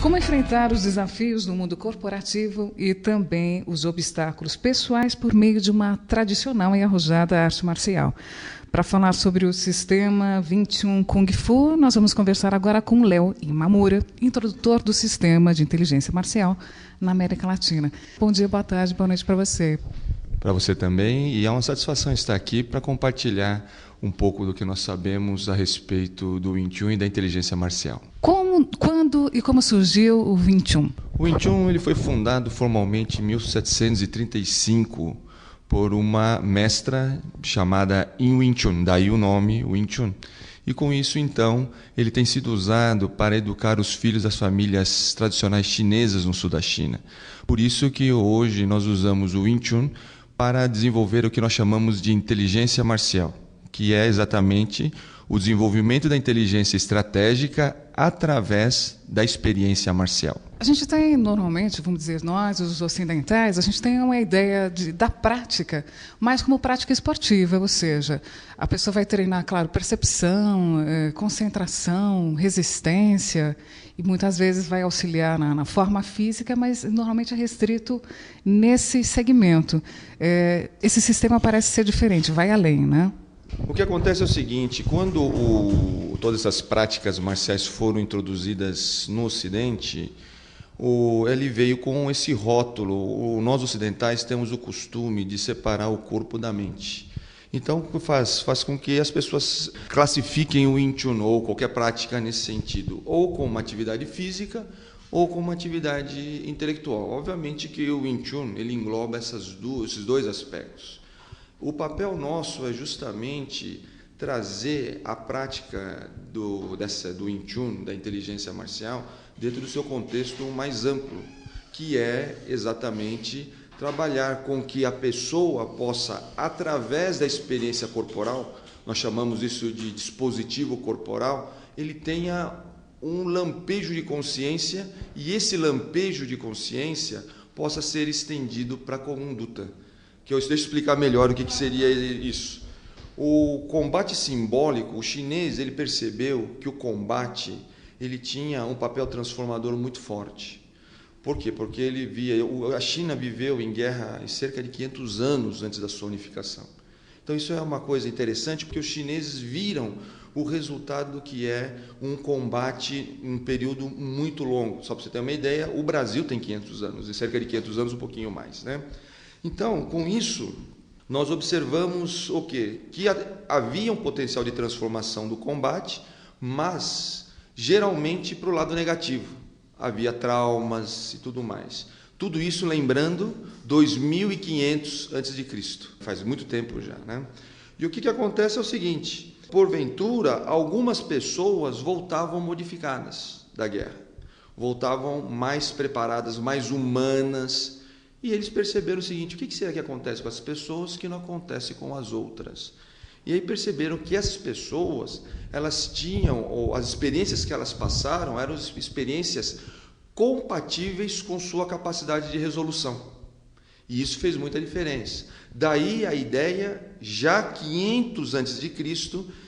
Como enfrentar os desafios do mundo corporativo e também os obstáculos pessoais por meio de uma tradicional e arrojada arte marcial. Para falar sobre o sistema 21 Kung Fu, nós vamos conversar agora com Léo Imamura, introdutor do sistema de inteligência marcial na América Latina. Bom dia, boa tarde, boa noite para você. Para você também, e é uma satisfação estar aqui para compartilhar um pouco do que nós sabemos a respeito do 21 e da inteligência marcial. Quando e como surgiu o 21? O 21 ele foi fundado formalmente em 1735 por uma mestra chamada Yin Wing Chun, daí o nome Wing Chun. E com isso, então, ele tem sido usado para educar os filhos das famílias tradicionais chinesas no sul da China. Por isso que hoje nós usamos o Wing Chun para desenvolver o que nós chamamos de inteligência marcial, que é exatamente o desenvolvimento da inteligência estratégica através da experiência marcial. A gente tem, normalmente, vamos dizer, nós, os ocidentais, a gente tem uma ideia da prática, mais como prática esportiva, ou seja, a pessoa vai treinar, claro, percepção, concentração, resistência, e muitas vezes vai auxiliar na forma física, mas normalmente é restrito nesse segmento. Esse sistema parece ser diferente, vai além, né? O que acontece é o seguinte, quando todas essas práticas marciais foram introduzidas no Ocidente, ele veio com esse rótulo. Nós ocidentais temos o costume de separar o corpo da mente. Então faz com que as pessoas classifiquem o Wing Chun ou qualquer prática nesse sentido, ou como uma atividade física ou como uma atividade intelectual. Obviamente que o Wing Chun ele engloba esses dois aspectos. O papel nosso é justamente trazer a prática do Wing Chun, da inteligência marcial, dentro do seu contexto mais amplo, que é exatamente trabalhar com que a pessoa possa, através da experiência corporal, nós chamamos isso de dispositivo corporal, ele tenha um lampejo de consciência e esse lampejo de consciência possa ser estendido para a conduta. Deixa eu explicar melhor o que seria isso. O combate simbólico, o chinês ele percebeu que o combate ele tinha um papel transformador muito forte. Por quê? Porque a China viveu em guerra cerca de 500 anos antes da sua unificação. Então isso é uma coisa interessante porque os chineses viram o resultado do que é um combate em um período muito longo. Só para você ter uma ideia, o Brasil tem 500 anos, cerca de 500 anos, um pouquinho mais, né? Então, com isso, nós observamos o quê? Que havia um potencial de transformação do combate, mas geralmente para o lado negativo. Havia traumas e tudo mais. Tudo isso lembrando 2500 a.C. Faz muito tempo já, né? E o que acontece é o seguinte, porventura, algumas pessoas voltavam modificadas da guerra. Voltavam mais preparadas, mais humanas. E eles perceberam o seguinte, o que será que acontece com as pessoas que não acontece com as outras? E aí perceberam que essas pessoas, elas tinham, ou as experiências que elas passaram, eram experiências compatíveis com sua capacidade de resolução. E isso fez muita diferença. Daí a ideia, já 500 a.C.,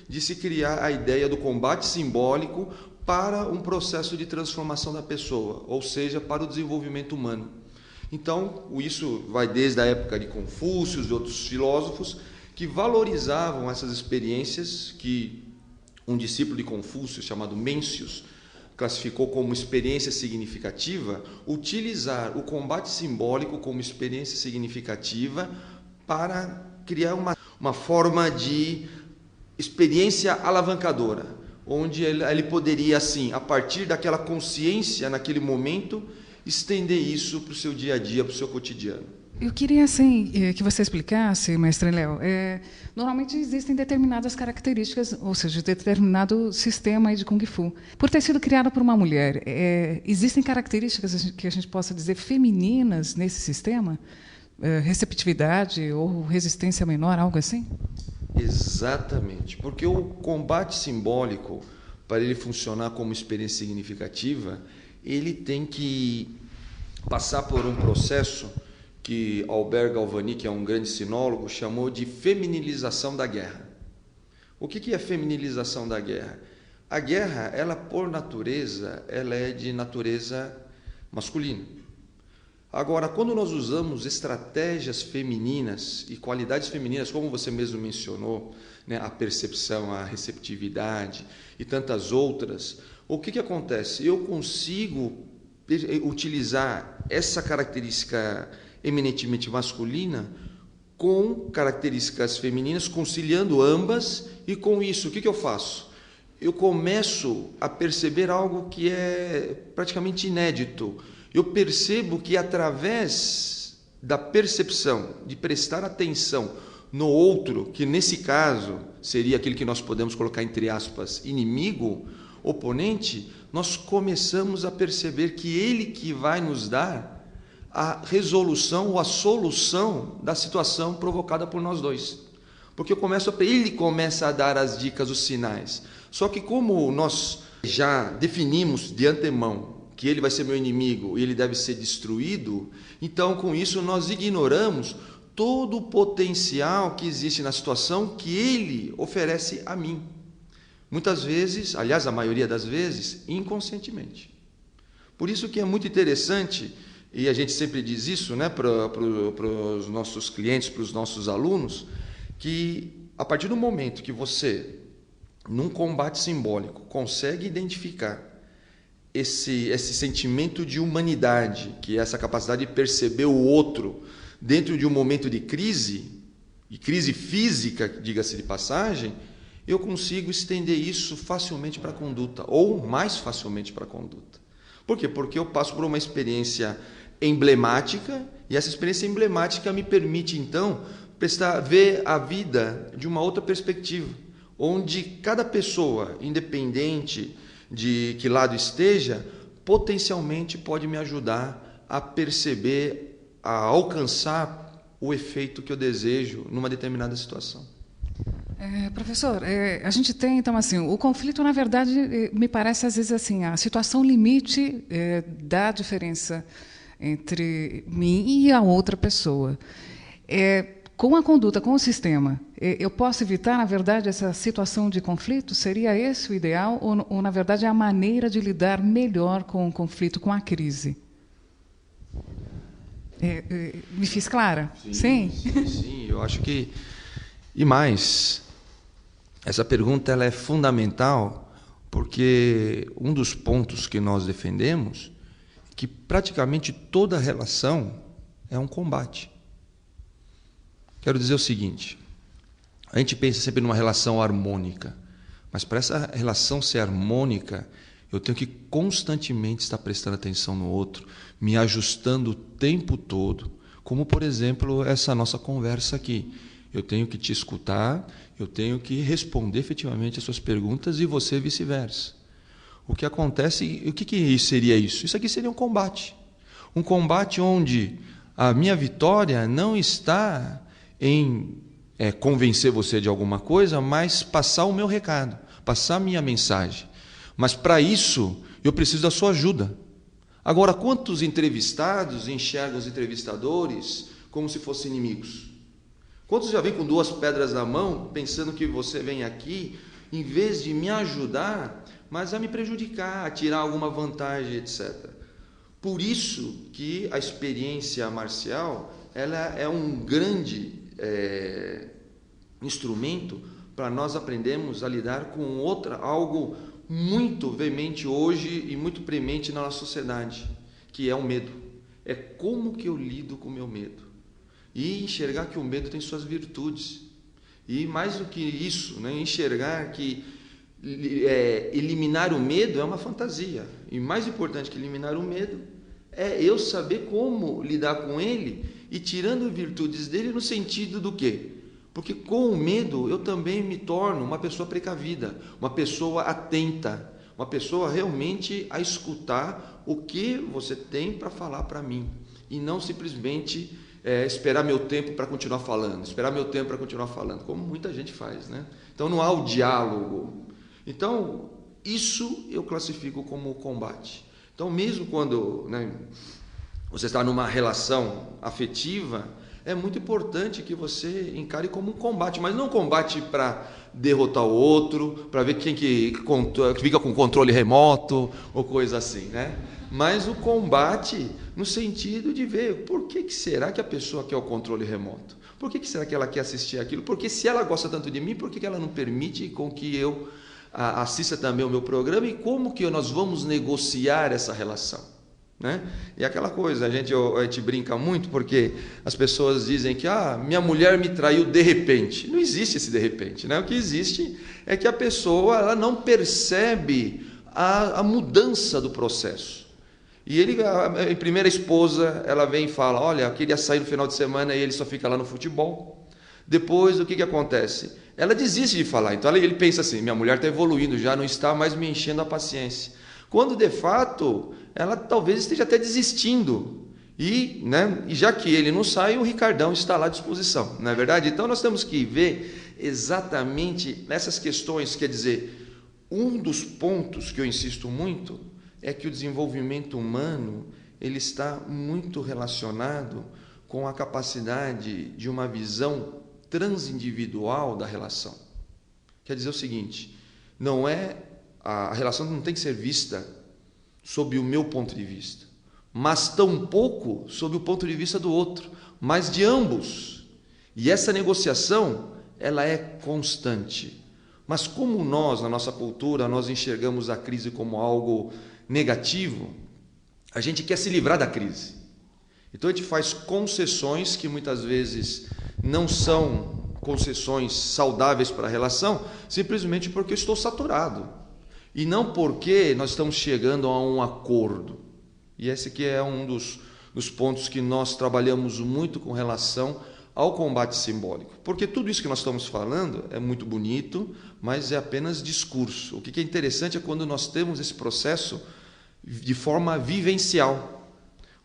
de se criar a ideia do combate simbólico para um processo de transformação da pessoa, ou seja, para o desenvolvimento humano. Então, isso vai desde a época de Confúcio e outros filósofos que valorizavam essas experiências que um discípulo de Confúcio, chamado Mencius, classificou como experiência significativa, utilizar o combate simbólico como experiência significativa para criar uma forma de experiência alavancadora, onde ele poderia, assim, a partir daquela consciência naquele momento, estender isso para o seu dia a dia, para o seu cotidiano. Eu queria assim, que você explicasse, mestre Léo, normalmente existem determinadas características, ou seja, determinado sistema de Kung Fu. Por ter sido criado por uma mulher, existem características que a gente possa dizer femininas nesse sistema? Receptividade ou resistência menor, algo assim? Exatamente, porque o combate simbólico, para ele funcionar como experiência significativa, ele tem que passar por um processo que Albert Galvani, que é um grande sinólogo, chamou de feminilização da guerra. O que é feminilização da guerra? A guerra, ela por natureza, ela é de natureza masculina. Agora, quando nós usamos estratégias femininas e qualidades femininas, como você mesmo mencionou, né, a percepção, a receptividade e tantas outras, o que acontece? Eu consigo utilizar essa característica eminentemente masculina com características femininas, conciliando ambas, e com isso, o que eu faço? Eu começo a perceber algo que é praticamente inédito. Eu percebo que através da percepção, de prestar atenção no outro, que nesse caso seria aquele que nós podemos colocar entre aspas, inimigo, oponente, nós começamos a perceber que ele que vai nos dar a resolução ou a solução da situação provocada por nós dois. Porque ele começa a dar as dicas, os sinais. Só que como nós já definimos de antemão que ele vai ser meu inimigo e ele deve ser destruído, então com isso nós ignoramos todo o potencial que existe na situação que ele oferece a mim. Muitas vezes, aliás, a maioria das vezes, inconscientemente. Por isso que é muito interessante, e a gente sempre diz isso, né, para os nossos clientes, para os nossos alunos, que a partir do momento que você, num combate simbólico, consegue identificar esse sentimento de humanidade, que é essa capacidade de perceber o outro dentro de um momento de crise, e crise física, diga-se de passagem, eu consigo estender isso facilmente para a conduta, ou mais facilmente para a conduta. Por quê? Porque eu passo por uma experiência emblemática, e essa experiência emblemática me permite, então, ver a vida de uma outra perspectiva, onde cada pessoa, independente de que lado esteja, potencialmente pode me ajudar a perceber, a alcançar o efeito que eu desejo numa determinada situação. Professor, a gente tem, então, assim, o conflito, na verdade, me parece, às vezes, assim, a situação limite da diferença entre mim e a outra pessoa. Com a conduta, com o sistema, eu posso evitar, na verdade, essa situação de conflito? Seria esse o ideal? Ou na verdade, é a maneira de lidar melhor com o conflito, com a crise? Me fiz clara? Sim, eu acho que... E mais, essa pergunta ela é fundamental, porque um dos pontos que nós defendemos é que praticamente toda relação é um combate. Quero dizer o seguinte, a gente pensa sempre numa relação harmônica, mas para essa relação ser harmônica, eu tenho que constantemente estar prestando atenção no outro, me ajustando o tempo todo, como, por exemplo, essa nossa conversa aqui. Eu tenho que te escutar, eu tenho que responder efetivamente as suas perguntas e você vice-versa. O que acontece, o que seria isso? Isso aqui seria um combate. Um combate onde a minha vitória não está em convencer você de alguma coisa, mas passar o meu recado, passar a minha mensagem. Mas para isso, eu preciso da sua ajuda. Agora, quantos entrevistados enxergam os entrevistadores como se fossem inimigos? Quantos já vêm com duas pedras na mão, pensando que você vem aqui, em vez de me ajudar, mas a me prejudicar, a tirar alguma vantagem, etc. Por isso que a experiência marcial ela é um grande instrumento para nós aprendermos a lidar com algo muito veemente hoje e muito premente na nossa sociedade, que é o medo. É como que eu lido com o meu medo. E enxergar que o medo tem suas virtudes. E mais do que isso, né, enxergar que eliminar o medo é uma fantasia. E mais importante que eliminar o medo é eu saber como lidar com ele e tirando virtudes dele no sentido do quê? Porque com o medo eu também me torno uma pessoa precavida, uma pessoa atenta, uma pessoa realmente a escutar o que você tem para falar para mim e não simplesmente esperar meu tempo para continuar falando, como muita gente faz, né? Então não há o diálogo. Então isso eu classifico como combate. Então mesmo quando, né, você está numa relação afetiva, é muito importante que você encare como um combate, mas não um combate para derrotar o outro, para ver quem que fica com controle remoto ou coisa assim, né? Mas o combate no sentido de ver por que será que a pessoa quer o controle remoto? Por que será que ela quer assistir aquilo? Porque se ela gosta tanto de mim, por que ela não permite com que eu assista também o meu programa? E como que nós vamos negociar essa relação? Né? E aquela coisa, a gente brinca muito porque as pessoas dizem que minha mulher me traiu de repente. Não existe esse de repente, né? O que existe é que a pessoa ela não percebe a mudança do processo. E a primeira esposa, ela vem e fala, olha, eu queria sair no final de semana e ele só fica lá no futebol. Depois, o que acontece? Ela desiste de falar. Então ele pensa assim, minha mulher está evoluindo, já não está mais me enchendo a paciência. Quando, de fato, ela talvez esteja até desistindo. E já que ele não sai, o Ricardão está lá à disposição. Não é verdade? Então, nós temos que ver exatamente nessas questões. Quer dizer, um dos pontos que eu insisto muito é que o desenvolvimento humano ele está muito relacionado com a capacidade de uma visão transindividual da relação. Quer dizer o seguinte, a relação não tem que ser vista sob o meu ponto de vista, mas tampouco sob o ponto de vista do outro, mas de ambos. E essa negociação, ela é constante. Mas como nós, na nossa cultura, nós enxergamos a crise como algo negativo, a gente quer se livrar da crise. Então a gente faz concessões que muitas vezes não são concessões saudáveis para a relação, simplesmente porque eu estou saturado. E não porque nós estamos chegando a um acordo. E esse aqui é um dos pontos que nós trabalhamos muito com relação ao combate simbólico. Porque tudo isso que nós estamos falando é muito bonito, mas é apenas discurso. O que é interessante é quando nós temos esse processo de forma vivencial,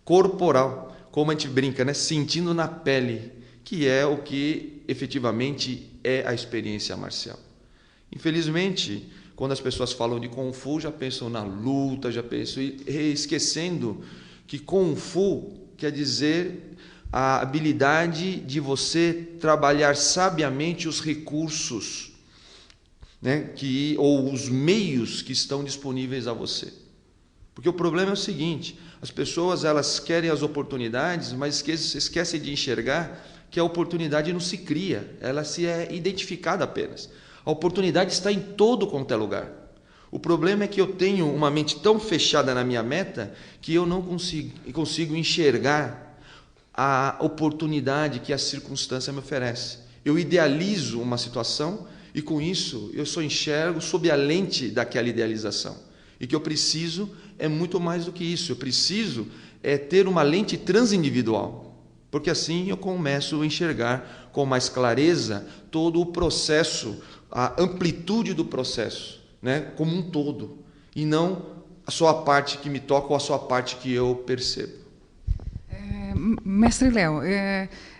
corporal, como a gente brinca, né? Sentindo na pele, que é o que efetivamente é a experiência marcial. Infelizmente, quando as pessoas falam de Kung Fu, já pensam na luta, já pensam, esquecendo que Kung Fu quer dizer a habilidade de você trabalhar sabiamente os recursos, né, ou os meios que estão disponíveis a você. Porque o problema é o seguinte, as pessoas elas querem as oportunidades, mas esquecem de enxergar que a oportunidade não se cria, ela se é identificada apenas. A oportunidade está em todo quanto é lugar. O problema é que eu tenho uma mente tão fechada na minha meta que eu não consigo enxergar a oportunidade que a circunstância me oferece. Eu idealizo uma situação e com isso eu só enxergo sob a lente daquela idealização. E que eu preciso é muito mais do que isso. Eu preciso ter uma lente transindividual, porque assim eu começo a enxergar com mais clareza todo o processo, a amplitude do processo, né, como um todo, e não só a parte que me toca ou a só a parte que eu percebo. Mestre Léo,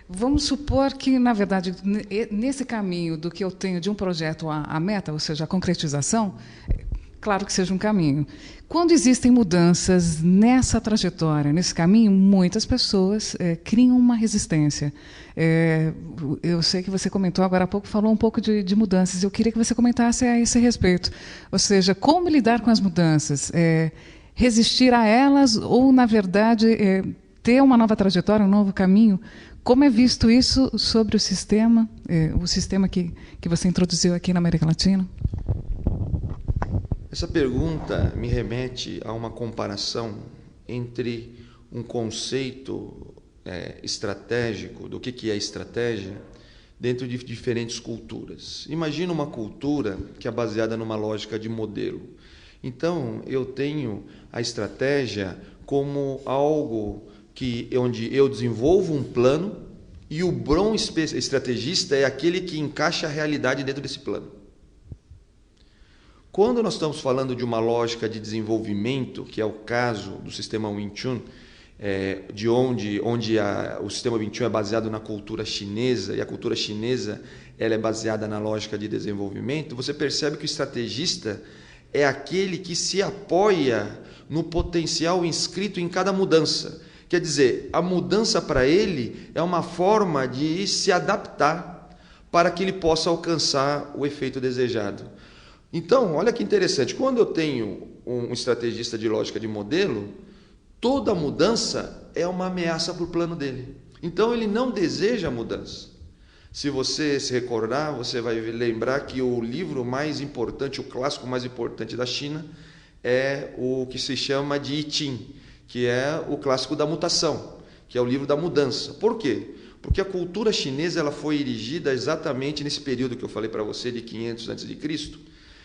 vamos supor que, na verdade, nesse caminho do que eu tenho de um projeto à meta, ou seja, a concretização, claro que seja um caminho. Quando existem mudanças nessa trajetória, nesse caminho, muitas pessoas criam uma resistência. Eu sei que você comentou agora há pouco, falou um pouco de mudanças. Eu queria que você comentasse a esse respeito. Ou seja, como lidar com as mudanças? Resistir a elas ou, na verdade, ter uma nova trajetória, um novo caminho? Como é visto isso sobre o sistema que você introduziu aqui na América Latina? Essa pergunta me remete a uma comparação entre um conceito estratégico, do que é estratégia, dentro de diferentes culturas. Imagina uma cultura que é baseada numa lógica de modelo. Então, eu tenho a estratégia como algo onde eu desenvolvo um plano e o bom estrategista é aquele que encaixa a realidade dentro desse plano. Quando nós estamos falando de uma lógica de desenvolvimento, que é o caso do sistema Wing Chun, onde o sistema Wing Chun é baseado na cultura chinesa, e a cultura chinesa ela é baseada na lógica de desenvolvimento, você percebe que o estrategista é aquele que se apoia no potencial inscrito em cada mudança. Quer dizer, a mudança para ele é uma forma de se adaptar para que ele possa alcançar o efeito desejado. Então, olha que interessante, quando eu tenho um estrategista de lógica de modelo, toda mudança é uma ameaça para o plano dele. Então, ele não deseja a mudança. Se você se recordar, você vai lembrar que o livro mais importante, o clássico mais importante da China, é o que se chama de I Ching, que é o clássico da mutação, que é o livro da mudança. Por quê? Porque a cultura chinesa ela foi erigida exatamente nesse período que eu falei para você, de 500 a.C.,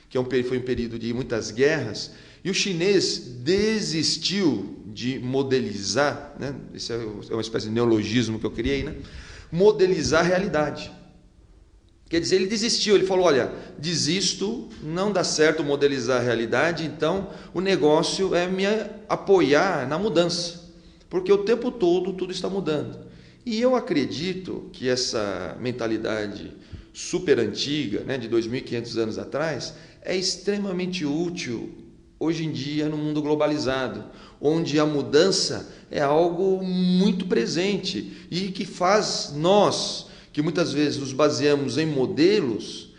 que foi um período de muitas guerras, e o chinês desistiu de modelizar, né? Esse é uma espécie de neologismo que eu criei, né? Modelizar a realidade. Quer dizer, ele desistiu, ele falou, olha, desisto, não dá certo modelizar a realidade, então o negócio é me apoiar na mudança, porque o tempo todo tudo está mudando. E eu acredito que essa mentalidade super antiga, né, de 2.500 anos atrás, é extremamente útil hoje em dia no mundo globalizado, onde a mudança é algo muito presente e que faz nós, que muitas vezes nos baseamos em modelos,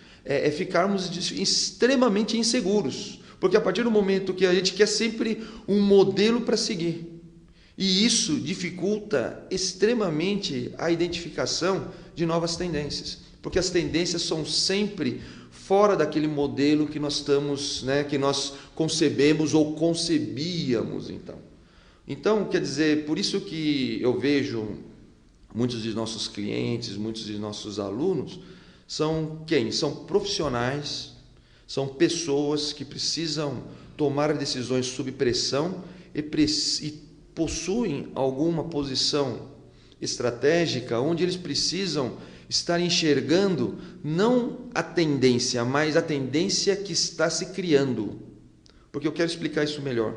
ficarmos extremamente inseguros, porque a partir do momento que a gente quer sempre um modelo para seguir, e isso dificulta extremamente a identificação de novas tendências, porque as tendências são sempre fora daquele modelo que nós estamos, né, que nós concebemos ou concebíamos Então, quer dizer, por isso que eu vejo muitos de nossos clientes, muitos de nossos alunos, são quem? São profissionais, são pessoas que precisam tomar decisões sob pressão e possuem alguma posição estratégica onde eles precisam estar enxergando não a tendência, mas a tendência que está se criando. Porque eu quero explicar isso melhor.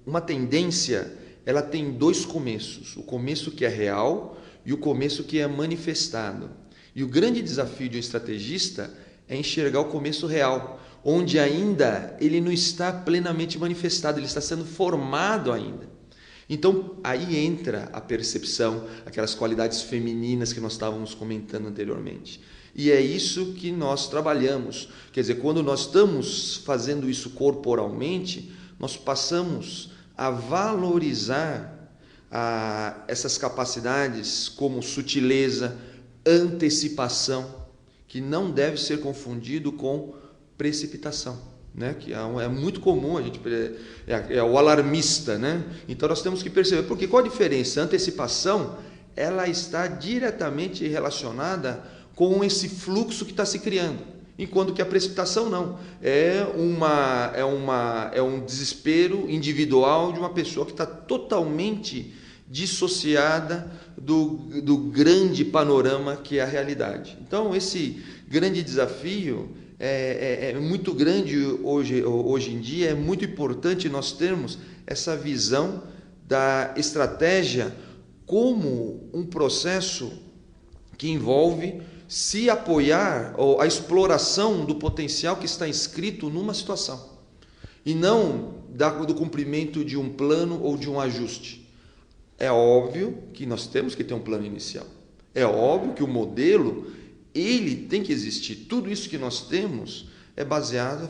Uma tendência, ela tem dois começos, o começo que é real e o começo que é manifestado. E o grande desafio de um estrategista é enxergar o começo real, onde ainda ele não está plenamente manifestado, ele está sendo formado ainda. Então, aí entra a percepção, aquelas qualidades femininas que nós estávamos comentando anteriormente. E é isso que nós trabalhamos. Quer dizer, quando nós estamos fazendo isso corporalmente, nós passamos a valorizar essas capacidades como sutileza, antecipação, que não deve ser confundido com precipitação. Né? Que é muito comum, a gente é o alarmista, né? Então nós temos que perceber, porque qual a diferença? A antecipação, ela está diretamente relacionada com esse fluxo que está se criando, enquanto que a precipitação não, é um desespero individual de uma pessoa que está totalmente dissociada do grande panorama que é a realidade. Então esse grande desafio é muito grande hoje em dia, é muito importante nós termos essa visão da estratégia como um processo que envolve se apoiar ou a exploração do potencial que está inscrito numa situação e não do cumprimento de um plano ou de um ajuste. É óbvio que nós temos que ter um plano inicial, é óbvio que o modelo ele tem que existir. Tudo isso que nós temos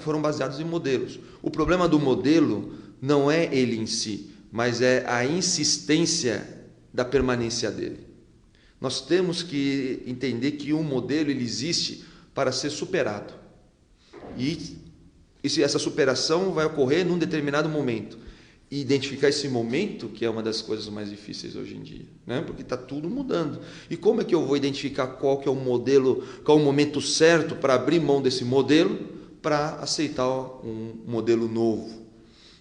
foram baseados em modelos. O problema do modelo não é ele em si, mas é a insistência da permanência dele. Nós temos que entender que um modelo ele existe para ser superado. E essa superação vai ocorrer num determinado momento. E identificar esse momento, que é uma das coisas mais difíceis hoje em dia, né? Porque está tudo mudando. E como é que eu vou identificar qual que é o modelo, qual é o momento certo para abrir mão desse modelo para aceitar um modelo novo?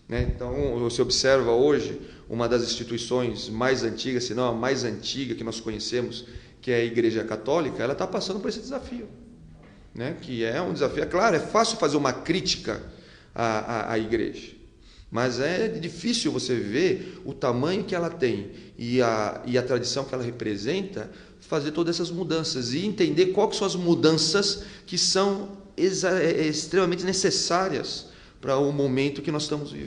Né? Então, você observa hoje uma das instituições mais antigas, se não a mais antiga que nós conhecemos, que é a Igreja Católica, ela está passando por esse desafio. Né? Que é um desafio, é claro, é fácil fazer uma crítica à Igreja. Mas é difícil você ver o tamanho que ela tem e a tradição que ela representa, fazer todas essas mudanças e entender quais são as mudanças que são extremamente necessárias para o momento que nós estamos vivendo.